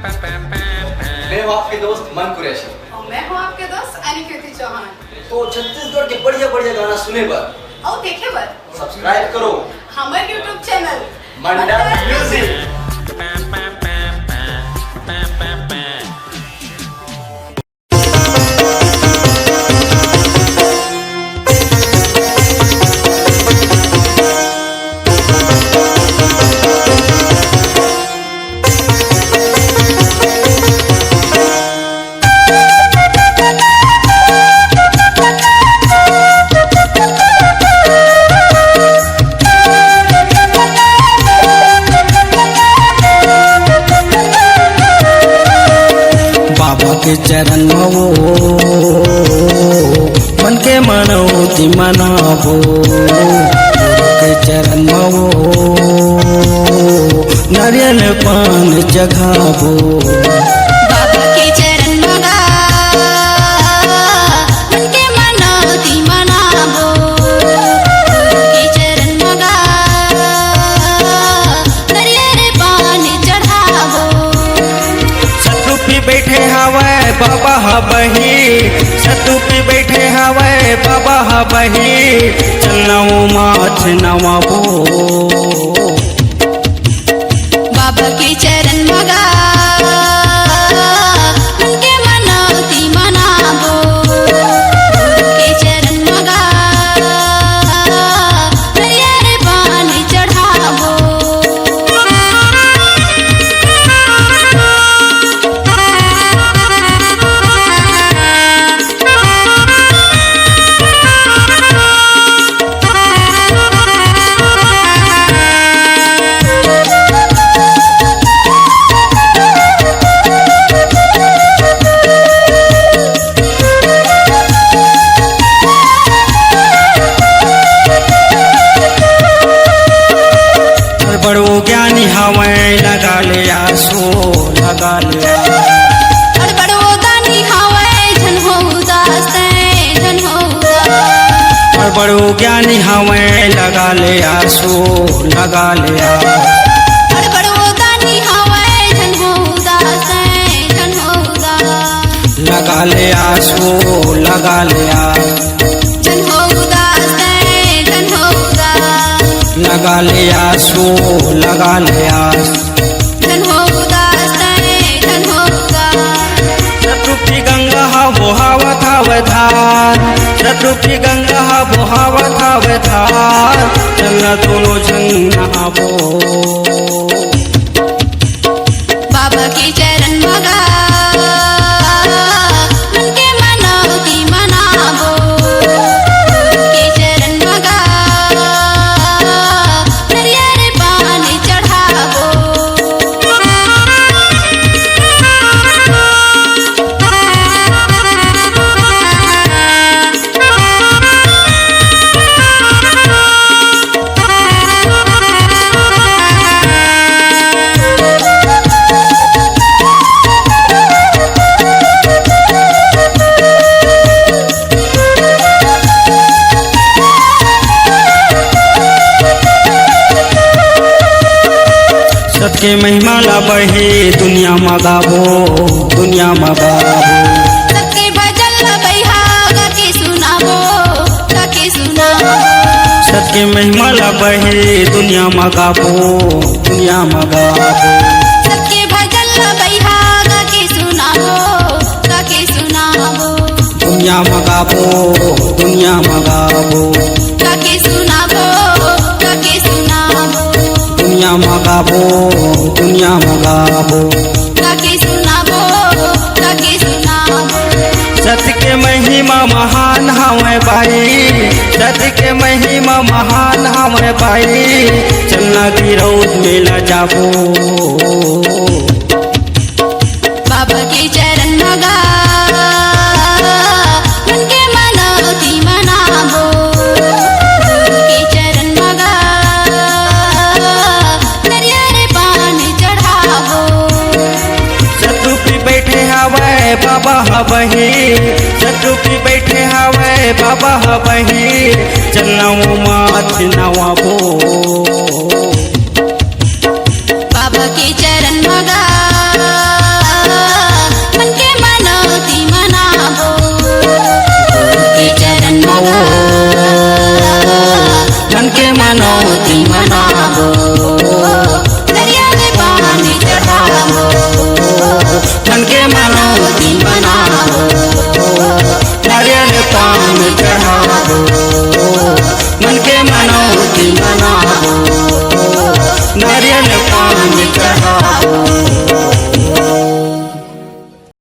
मैं हूँ आपके दोस्त मन कुरैशी और मैं हूँ आपके दोस्त अनिकेत चौहान। तो छत्तीसगढ़ के बढ़िया बढ़िया गाना सुने पर और देखे बर सब्सक्राइब करो हमारे YouTube चैनल मंडा म्यूजिक। के चरण मवो मन के मनौती मनाबो के चरण मवो नारियल पान जगाबो बाबा के चरण मगा मन के मनौती मनाबो के चरण मगा नारियल पान चढ़ाबो सतुपी बैठे हवे बाबा बही सतुपी बैठे हवे बाबा बही चलना माथ नवाबो बाबा के चरण मगा मन के मनौती मनाबो के चरण मगा नारियल पान चढ़ाबो बड़ो ज्ञानी हवे लगा ले आसो लगा ले और बड़ो दानी हवे धन हो उदास धन हो उदास और बड़ो ज्ञानी हवे लगा ले आसो लगा ले और बड़ो दानी हवे धन हो उदास धन हो उदास लगा ले आसो लगा ले धन हो उदास धन हो उदास लगा ले आसो लगा ले धन हो उदास धन हो उदास शत्रुपी गंगा बोहावत धार शत्रुपी गंगा बोहावत धार चलना दोनों जन नहाबो बाबा के चरण मगा मन के मनौती मनाबो के चरण मगा नारियल पान चढ़ाबो सबके महिमा ला बढ़े दुनिया मगाबो दुनिया मगाबो सबके भजन बहिहा के सुनाबो के सुनाबो सबके महिमा ला बढ़े दुनिया मगाबो दुनिया मगाबो सबके भजन बहिहा के सुनाबो के सुनाबो दुनिया मगाबो दुनिया मगाबो के सुनाबो के सुनाबो दुनिया मगाबो दुनिया मगाबो के सुनाबो के सुनाबो सत्य के महिमा महान हवे भाई सत्य के महिमा महान हवे भाई चलना गिरौद मेला जाबो बाबा के चरण मगा मन के मनौती मनाबो के चरण मगा नारियल पान चढ़ाबो शत्रुपी बैठे हवे बाबा बही शत्रुपी बैठे हवे बाबा बही चलना माथ नवाबो